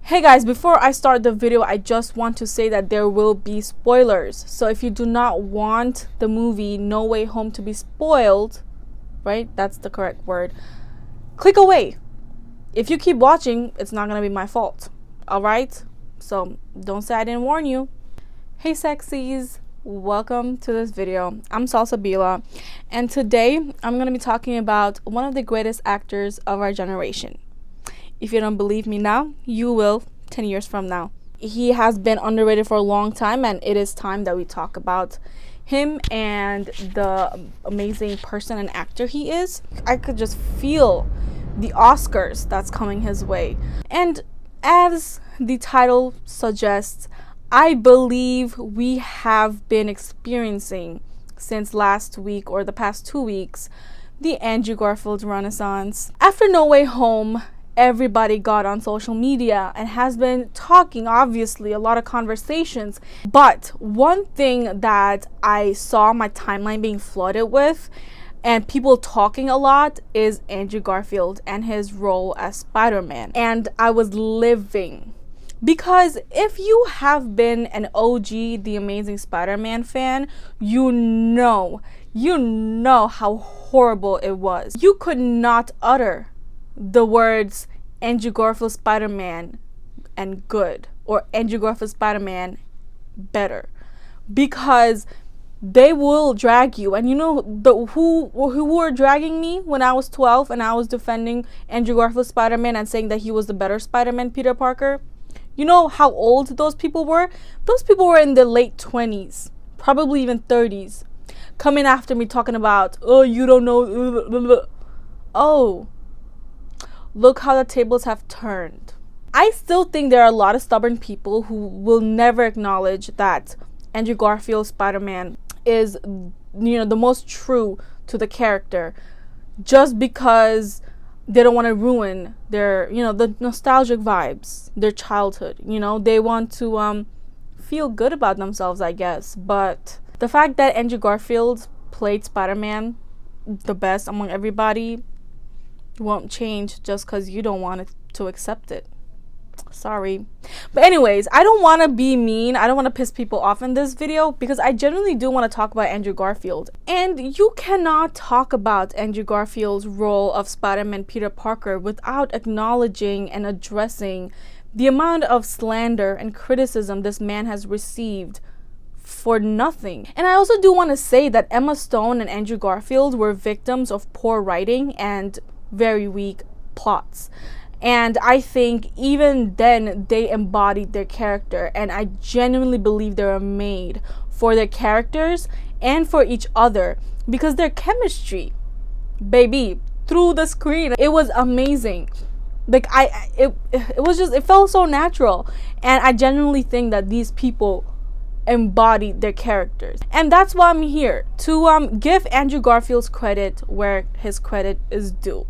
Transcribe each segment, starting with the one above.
Hey guys, before I start the video, I just want to say that there will be spoilers. So if you do not want the movie No Way Home to be spoiled, right? That's the correct word. Click away. If you keep watching, it's not going to be my fault. All right? So don't say I didn't warn you. Hey sexies, welcome to this video. I'm Salsabila, and today I'm going to be talking about one of the greatest actors of our generation. If you don't believe me now, you will 10 years from now. He has been underrated for a long time, and it is time that we talk about him and the amazing person and actor he is. I could just feel the Oscars that's coming his way. And as the title suggests, I believe we have been experiencing since last week or the past 2 weeks the Andrew Garfield renaissance. After No Way Home, everybody got on social media and has been talking, obviously, a lot of conversations. But one thing that I saw my timeline being flooded with and people talking a lot is Andrew Garfield and his role as Spider-Man. And I was living. Because if you have been an OG The Amazing Spider-Man fan, you know how horrible it was. You could not utter the words Andrew Garfield Spider-Man and good, or Andrew Garfield Spider-Man better, because they will drag you. And you know who were dragging me when I was 12 and I was defending Andrew Garfield Spider-Man and saying that he was the better Spider-Man, Peter Parker? You know how old those people were? Those people were in their late 20s, probably even 30s, coming after me talking about, oh, you don't know. Oh, look how the tables have turned. I still think there are a lot of stubborn people who will never acknowledge that Andrew Garfield Spider-Man is, the most true to the character, just because they don't want to ruin their, the nostalgic vibes, their childhood. They want to feel good about themselves, I guess. But the fact that Andrew Garfield played Spider-Man the best among everybody won't change just because you don't want to accept it. Sorry. But anyways, I don't want to be mean. I don't want to piss people off in this video, because I genuinely do want to talk about Andrew Garfield. And you cannot talk about Andrew Garfield's role of Spider-Man Peter Parker without acknowledging and addressing the amount of slander and criticism this man has received for nothing. And I also do want to say that Emma Stone and Andrew Garfield were victims of poor writing and very weak plots. And I think even then they embodied their character, and I genuinely believe they were made for their characters and for each other, because their chemistry, baby, through the screen, it was amazing. Like it felt so natural, and I genuinely think that these people embodied their characters. And that's why I'm here, to give Andrew Garfield's credit where his credit is due.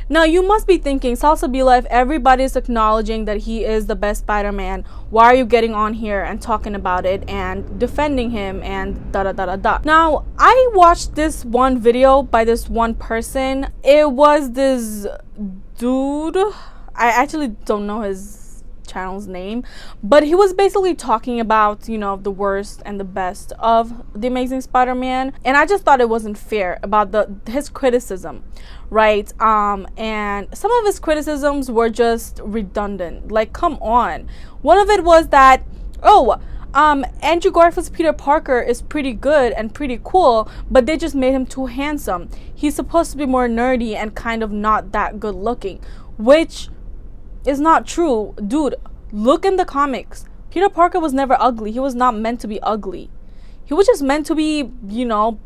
Now you must be thinking, Salsabila, if everybody is acknowledging that he is the best Spider-Man, why are you getting on here and talking about it and defending him and da da da da da? Now, I watched this one video by this one person. It was this dude, I actually don't know his channel's name, but he was basically talking about, the worst and the best of The Amazing Spider-Man, and I just thought it wasn't fair about his criticism, right? And some of his criticisms were just redundant. Like, come on. One of it was that, Andrew Garfield's Peter Parker is pretty good and pretty cool, but they just made him too handsome. He's supposed to be more nerdy and kind of not that good looking, which is not true. Dude, look in the comics. Peter Parker was never ugly. He was not meant to be ugly. He was just meant to be,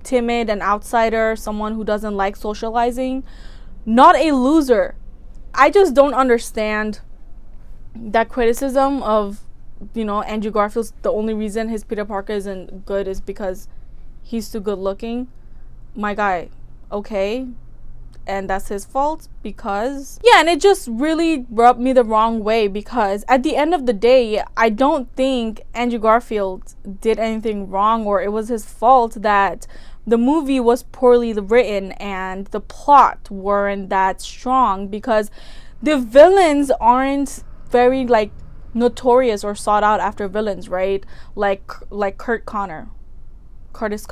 timid, an outsider, someone who doesn't like socializing, not a loser. I just don't understand that criticism of, Andrew Garfield's, the only reason his Peter Parker isn't good is because he's too good looking. My guy, okay? And that's his fault, because and it just really rubbed me the wrong way, because at the end of the day, I don't think Andrew Garfield did anything wrong, or it was his fault that the movie was poorly written and the plot weren't that strong, because the villains aren't very notorious or sought out after villains, right? Like Curtis Connor Curtis.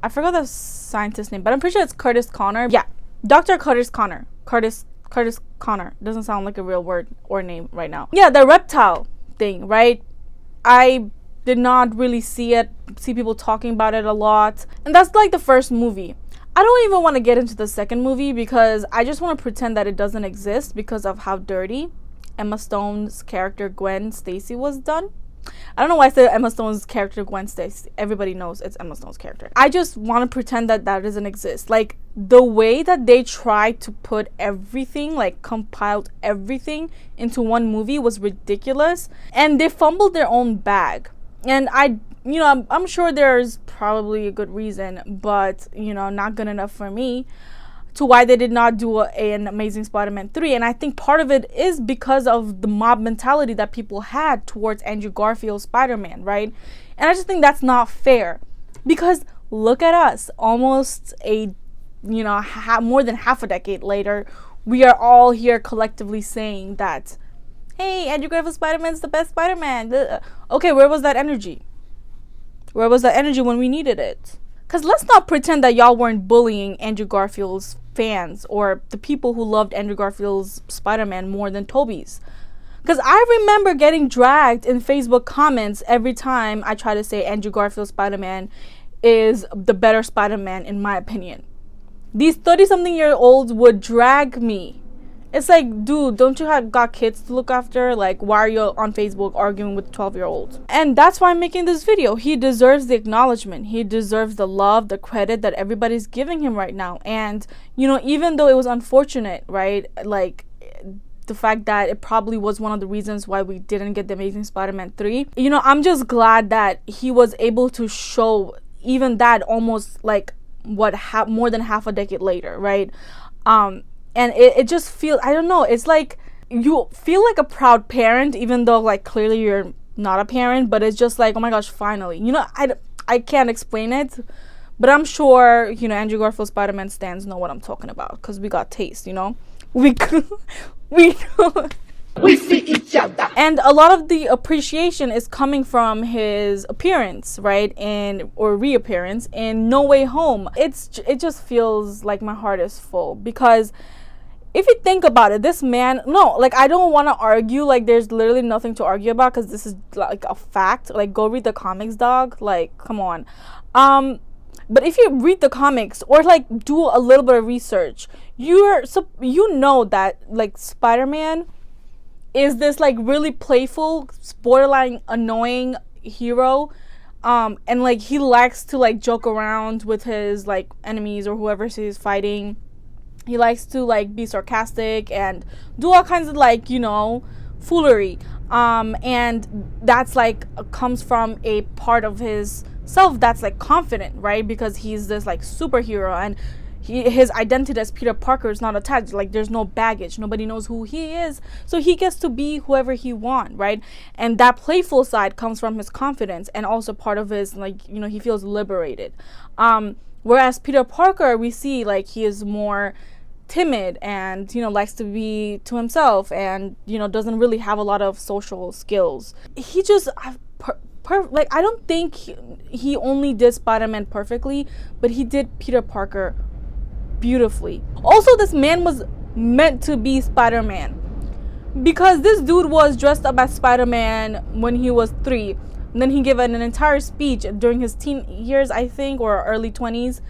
I forgot the scientist's name, but I'm pretty sure it's Curtis Connor. Yeah, Dr. Curtis Connor. Curtis Connor. Doesn't sound like a real word or name right now. Yeah, the reptile thing, right? I did not really see people talking about it a lot. And that's like the first movie. I don't even want to get into the second movie because I just want to pretend that it doesn't exist because of how dirty Emma Stone's character Gwen Stacy was done. I don't know why I said Emma Stone's character Gwen Stacy. Everybody knows it's Emma Stone's character. I just want to pretend that doesn't exist. Like, the way that they tried to put everything, like compiled everything into one movie was ridiculous. And they fumbled their own bag. And I'm sure there's probably a good reason, but, not good enough for me to why they did not do an Amazing Spider-Man 3. And I think part of it is because of the mob mentality that people had towards Andrew Garfield's Spider-Man, right? And I just think that's not fair, because look at us, almost more than half a decade later, we are all here collectively saying that, hey, Andrew Garfield's Spider-Man's the best Spider-Man. Okay, where was that energy? Where was that energy when we needed it? Because let's not pretend that y'all weren't bullying Andrew Garfield's fans or the people who loved Andrew Garfield's Spider-Man more than Tobey's. Because I remember getting dragged in Facebook comments every time I try to say Andrew Garfield's Spider-Man is the better Spider-Man in my opinion. These 30-something-year-olds would drag me. It's like, dude, don't you have got kids to look after? Like, why are you on Facebook arguing with 12-year-olds? And that's why I'm making this video. He deserves the acknowledgement. He deserves the love, the credit that everybody's giving him right now. And, even though it was unfortunate, right? Like, the fact that it probably was one of the reasons why we didn't get the Amazing Spider-Man 3. I'm just glad that he was able to show even that almost like more than half a decade later, right? And it just feels, I don't know, it's like you feel like a proud parent, even though like clearly you're not a parent, but it's just like, oh my gosh, finally. I can't explain it, but I'm sure, Andrew Garfield Spider-Man stans know what I'm talking about, because we got taste, we we see each other. And a lot of the appreciation is coming from his appearance, right? Or reappearance in No Way Home. It just feels like my heart is full, because if you think about it, this man, I don't want to argue, like there's literally nothing to argue about, because this is like a fact. Like, go read the comics, dog. Like, come on. But if you read the comics or like do a little bit of research, that like Spider-Man is this like really playful, borderline annoying hero, and like he likes to like joke around with his like enemies or whoever he's fighting. He likes to like be sarcastic and do all kinds of like foolery, and that's like comes from a part of his self that's like confident, right? Because he's this like superhero, and his identity as Peter Parker is not attached. Like, there's no baggage. Nobody knows who he is. So he gets to be whoever he wants, right? And that playful side comes from his confidence, and also part of his, like, he feels liberated. Whereas Peter Parker, we see, like, he is more timid and, likes to be to himself and, doesn't really have a lot of social skills. He just... I don't think he only did Spider-Man perfectly, but he did Peter Parker beautifully. Also, this man was meant to be Spider-Man, because this dude was dressed up as Spider-Man when he was 3, and then he gave an entire speech during his teen years, I think, or early 20s,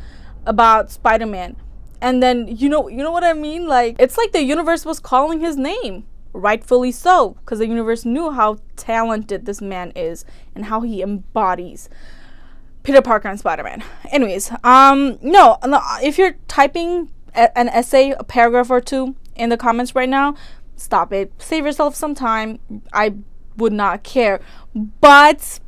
about Spider-Man. And then you know what I mean? Like, it's like the universe was calling his name, rightfully so, because the universe knew how talented this man is and how he embodies Peter Parker and Spider-Man. Anyways, no, if you're typing an essay, a paragraph or two in the comments right now, stop it. Save yourself some time. I would not care. But,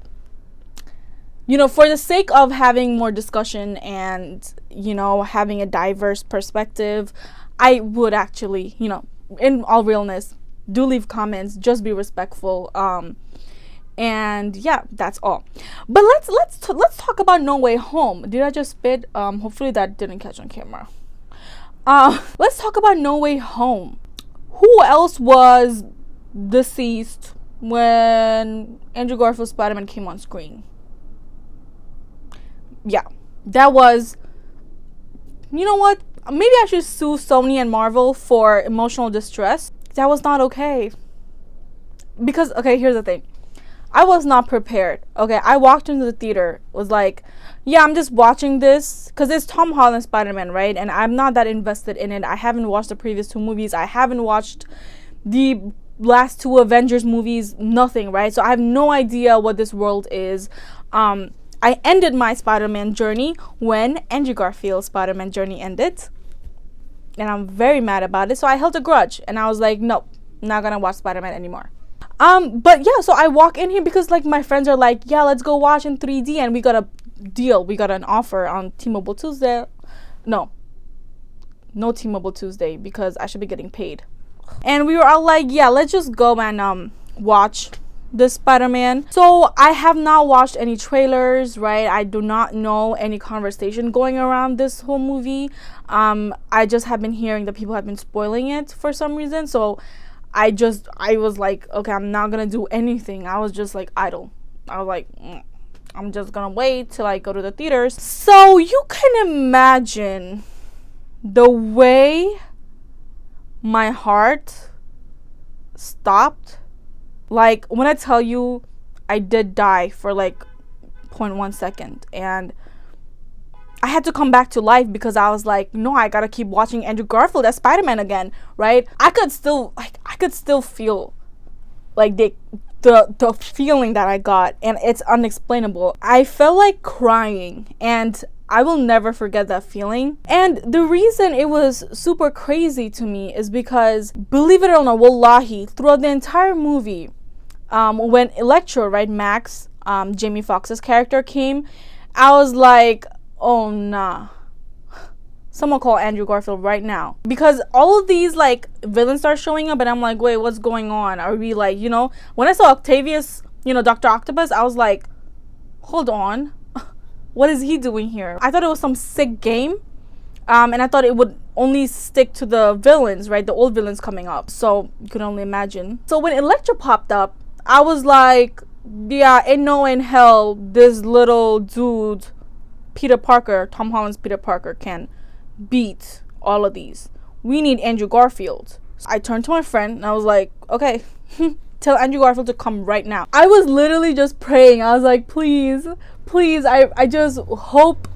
for the sake of having more discussion and, having a diverse perspective, I would actually, in all realness, do leave comments. Just be respectful. And yeah, that's all. But let's talk about No Way Home. Did I just spit? Hopefully that didn't catch on camera. Let's talk about No Way Home. Who else was deceased when Andrew Garfield's Spider-Man came on screen? Yeah, that was, you know what? Maybe I should sue Sony and Marvel for emotional distress. That was not okay. Because, okay, here's the thing. I was not prepared. Okay, I walked into the theater, was like, yeah, I'm just watching this because it's Tom Holland Spider-Man, right? And I'm not that invested in it. I haven't watched the previous two movies. I haven't watched the last two Avengers movies, nothing, right? So I have no idea what this world is. I ended my Spider-Man journey when Andrew Garfield's Spider-Man journey ended. And I'm very mad about it. So I held a grudge. And I was like, nope, not gonna watch Spider-Man anymore. But yeah, so I walk in here because like my friends are like, yeah, let's go watch in 3D. And we got a deal. We got an offer on T-Mobile Tuesday. No T-Mobile Tuesday because I should be getting paid. And we were all like, yeah, let's just go and watch this Spider-Man. So I have not watched any trailers, right? I do not know any conversation going around this whole movie. I just have been hearing that people have been spoiling it for some reason. So I was like, okay, I'm not gonna do anything. I was just like idle. I was like, I'm just gonna wait till I go to the theaters. So you can imagine the way my heart stopped. Like, when I tell you, I did die for like 0.1 second, and I had to come back to life because I was like, no, I gotta keep watching Andrew Garfield as Spider-Man again, right? I could still feel like the feeling that I got, and it's unexplainable. I felt like crying, and I will never forget that feeling. And the reason it was super crazy to me is because, believe it or not, wallahi, throughout the entire movie, when Electro, right, Max, Jamie Foxx's character came, I was like, oh nah, someone call Andrew Garfield right now. Because all of these like villains start showing up and I'm like, wait, what's going on? Are we like, you know, when I saw Octavius, you know, Dr. Octopus, I was like, hold on, what is he doing here? I thought it was some sick game, and I thought it would only stick to the villains, right, the old villains coming up. So you can only imagine. So when Electro popped up, I was like, yeah, ain't no in hell this little dude, Peter Parker, Tom Holland's Peter Parker, can beat all of these. We need Andrew Garfield. So I turned to my friend and I was like, okay, tell Andrew Garfield to come right now. I was literally just praying. I was like, please, I just hope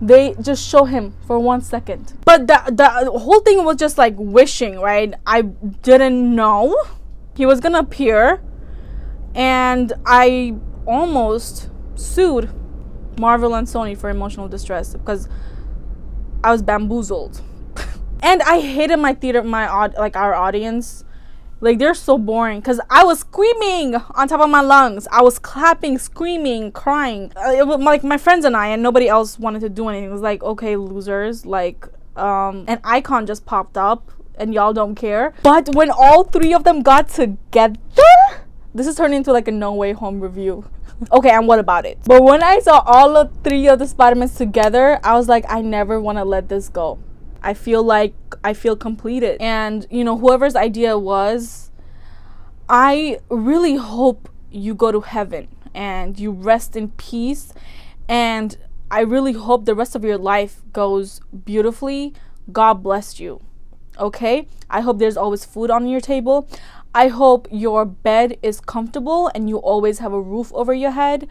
they just show him for 1 second. But the whole thing was just like wishing, right? I didn't know he was gonna appear, and I almost sued Marvel and Sony for emotional distress because I was bamboozled. And I hated my theater, our audience. Like, they're so boring because I was screaming on top of my lungs. I was clapping, screaming, crying. It was like my friends and I, and nobody else wanted to do anything. It was like, okay, losers, like an icon just popped up and y'all don't care. But when all three of them got together, this is turning into like a No Way Home review. Okay, and what about it? But when I saw all of three of the Spider-Mans together, I was like, I never want to let this go. I feel completed. And, you know, whoever's idea was, I really hope you go to heaven and you rest in peace. And I really hope the rest of your life goes beautifully. God bless you. Okay? I hope there's always food on your table. I hope your bed is comfortable and you always have a roof over your head.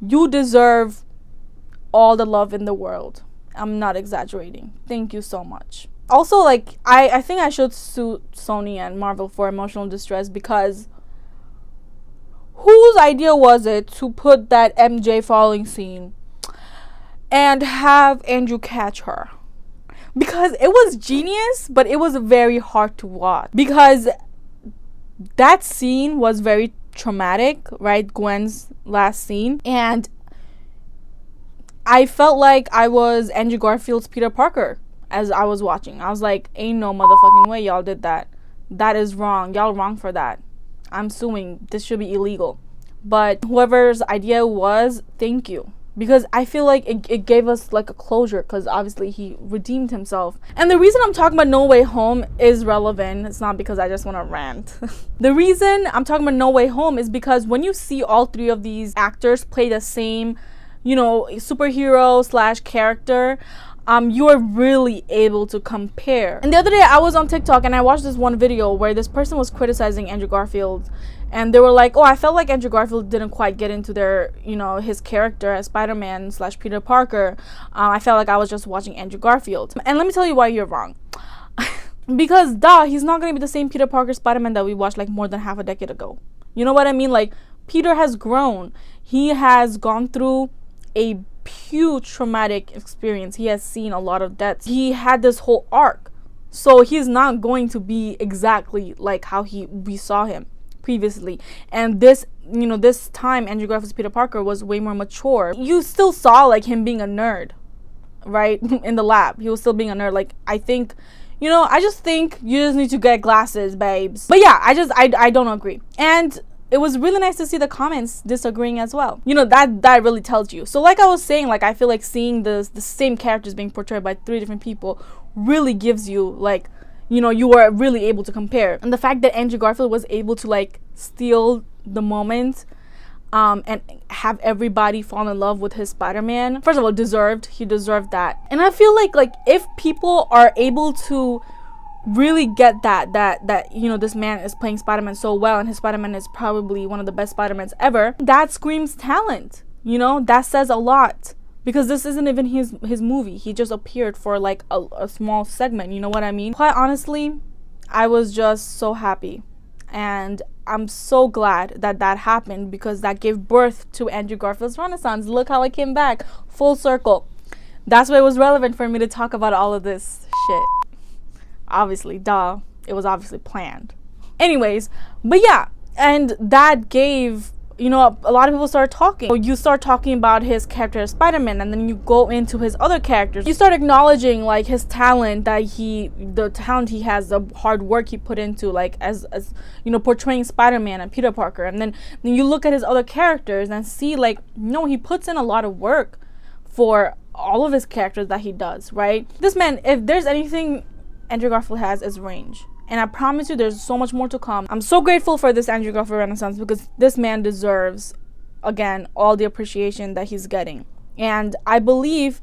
You deserve all the love in the world. I'm not exaggerating. Thank you so much. Also, like, I think I should sue Sony and Marvel for emotional distress because whose idea was it to put that MJ falling scene and have Andrew catch her? Because it was genius, but it was very hard to watch. Because that scene was very traumatic, right? Gwen's last scene. And I felt like I was Andrew Garfield's Peter Parker as I was watching. I was like, ain't no motherfucking way y'all did that. That is wrong. Y'all wrong for that. I'm suing. This should be illegal. But whoever's idea was, thank you. because I feel like it gave us like a closure, because obviously he redeemed himself. And the reason I'm talking about No Way Home is relevant. It's not because I just want to rant. The reason I'm talking about No Way Home is because when you see all three of these actors play the same, you know, superhero slash character, you are really able to compare. And the other day I was on TikTok and I watched this one video where this person was criticizing Andrew Garfield, and they were like, oh, I felt like Andrew Garfield didn't quite get into their, you know, his character as Spider-Man slash Peter Parker. I felt like I was just watching Andrew Garfield. And let me tell you why you're wrong. Because he's not going to be the same Peter Parker Spider-Man that we watched like more than half a decade ago. You know what I mean? Like, Peter has grown. He has gone through a huge traumatic experience. He has seen a lot of deaths. He had this whole arc. So he's not going to be exactly like how we saw him previously. And this, you know, this time Andrew Garfield's Peter Parker was way more mature. You still saw like him being a nerd, right? In the lab. He was still being a nerd. Like, I think, you know, I just think you just need to get glasses, babes. But yeah, I don't agree. And it was really nice to see the comments disagreeing as well. You know, that really tells you. So like I was saying, like, I feel like seeing the same characters being portrayed by 3 different people really gives you, like, you know, you are really able to compare. And the fact that Andrew Garfield was able to like steal the moment and have everybody fall in love with his Spider-Man, first of all, he deserved that. And I feel like if people are able to really get that you know, this man is playing Spider-Man so well, and his Spider-Man is probably one of the best Spider-Mans ever, that screams talent. You know, that says a lot, because this isn't even his movie. He just appeared for like a small segment, you know what I mean? Quite honestly, I was just so happy, and I'm so glad that happened, because that gave birth to Andrew Garfield's Renaissance. Look how I came back full circle. That's why it was relevant for me to talk about all of this shit. Obviously, it was obviously planned. Anyways, but yeah, and that gave, you know, a lot of people started talking. You start talking about his character as Spider-Man, and then you go into his other characters. You start acknowledging like his talent, the talent he has, the hard work he put into, like as you know, portraying Spider-Man and Peter Parker. And then you look at his other characters and see like, no, he puts in a lot of work for all of his characters that he does, right? This man, if there's anything Andrew Garfield has, is range. And I promise you there's so much more to come. I'm so grateful for this Andrew Garfield Renaissance, because this man deserves, again, all the appreciation that he's getting. And I believe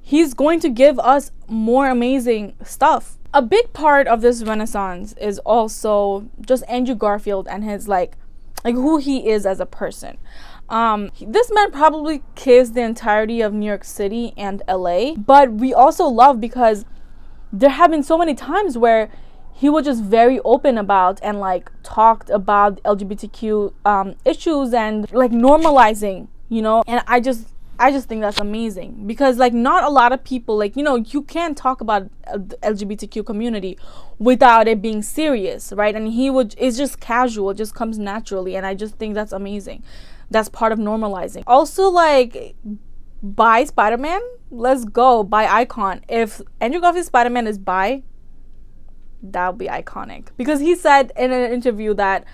he's going to give us more amazing stuff. A big part of this Renaissance is also just Andrew Garfield and his like who he is as a person. This man probably kissed the entirety of New York City and LA, but we also love, because there have been so many times where he was just very open about and like talked about LGBTQ issues and like normalizing, you know. And I just think that's amazing, because like not a lot of people, like, you know, you can't talk about the LGBTQ community without it being serious, right? And it's just casual, it just comes naturally, and I just think that's amazing. That's part of normalizing. Also, like, bi Spider-Man, let's go, bi icon. If Andrew Garfield's Spider-Man is bi, that would be iconic, because he said in an interview that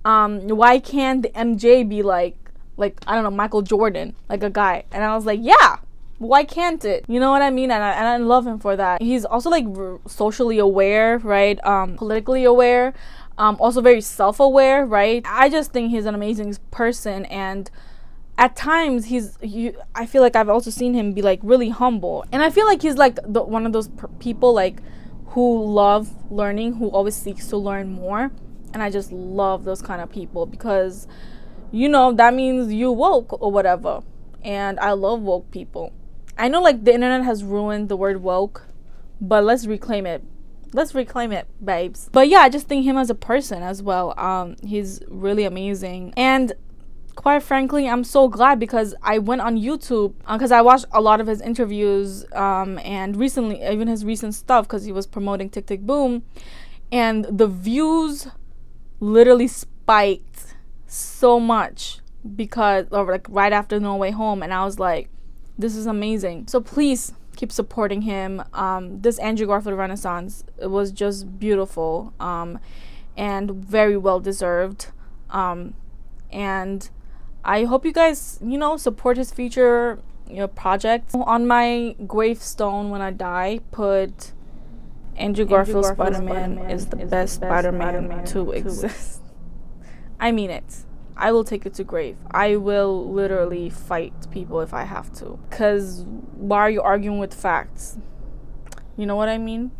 why can't the MJ be like I don't know, Michael Jordan, like a guy? And I was like, yeah, why can't it? You know what I mean? And I love him for that. He's also like socially aware, right? Politically aware, also very self-aware, right? I just think he's an amazing person, and at times I feel like I've also seen him be like really humble, and I feel like he's like one of those people like who love learning, who always seeks to learn more. And I just love those kind of people, because, you know, that means you woke or whatever, and I love woke people. I know like the internet has ruined the word woke, but let's reclaim it, babes. But yeah, I just think him as a person as well, he's really amazing. And quite frankly, I'm so glad, because I went on YouTube, because I watched a lot of his interviews, and recently, even his recent stuff, because he was promoting Tick Tick Boom, and the views literally spiked so much, because of like right after No Way Home, and I was like, this is amazing. So please keep supporting him. This Andrew Garfield Renaissance, it was just beautiful, and very well deserved, and I hope you guys, you know, support his future, you know, projects. On my gravestone when I die, put Andrew Garfield Spider-Man is the best Spider-Man to exist. I mean it. I will take it to grave. I will literally fight people if I have to. Because why are you arguing with facts? You know what I mean?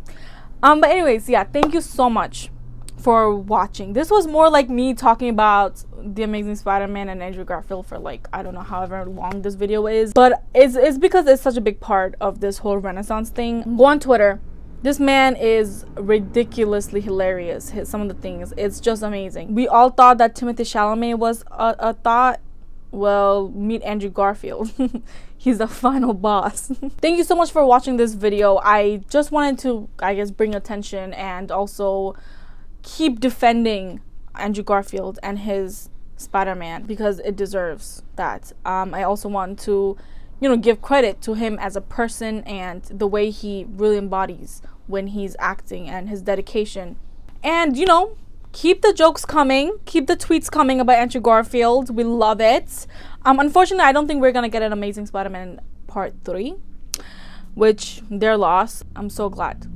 But anyways, yeah, thank you so much for watching. This was more like me talking about The Amazing Spider-Man and Andrew Garfield for like, I don't know, however long this video is. But it's because it's such a big part of this whole Renaissance thing. Go on Twitter. This man is ridiculously hilarious. Some of the things, it's just amazing. We all thought that Timothée Chalamet was a thought. Well, meet Andrew Garfield. He's the final boss. Thank you so much for watching this video. I just wanted to, I guess, bring attention and also keep defending Andrew Garfield and his Spider-Man because it deserves that. I also want to, you know, give credit to him as a person and the way he really embodies when he's acting and his dedication. And, you know, keep the jokes coming, keep the tweets coming about Andrew Garfield. We love it. Unfortunately, I don't think we're gonna get an Amazing Spider-Man Part 3, which their loss. I'm so glad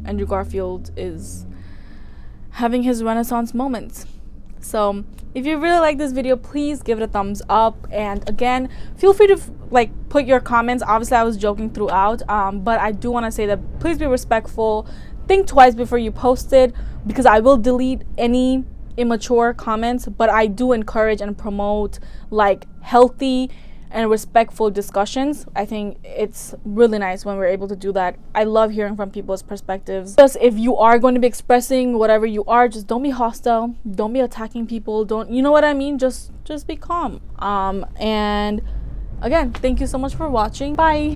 Andrew Garfield is having his Renaissance moments. So if you really like this video, please give it a thumbs up, and again, feel free to like put your comments. Obviously I was joking throughout, but I do want to say that please be respectful, think twice before you post it, because I will delete any immature comments, but I do encourage and promote like healthy and respectful discussions. I think it's really nice when we're able to do that. I love hearing from people's perspectives. Just if you are going to be expressing whatever you are, just don't be hostile, don't be attacking people, don't, you know what I mean, just be calm. And again, thank you so much for watching. Bye.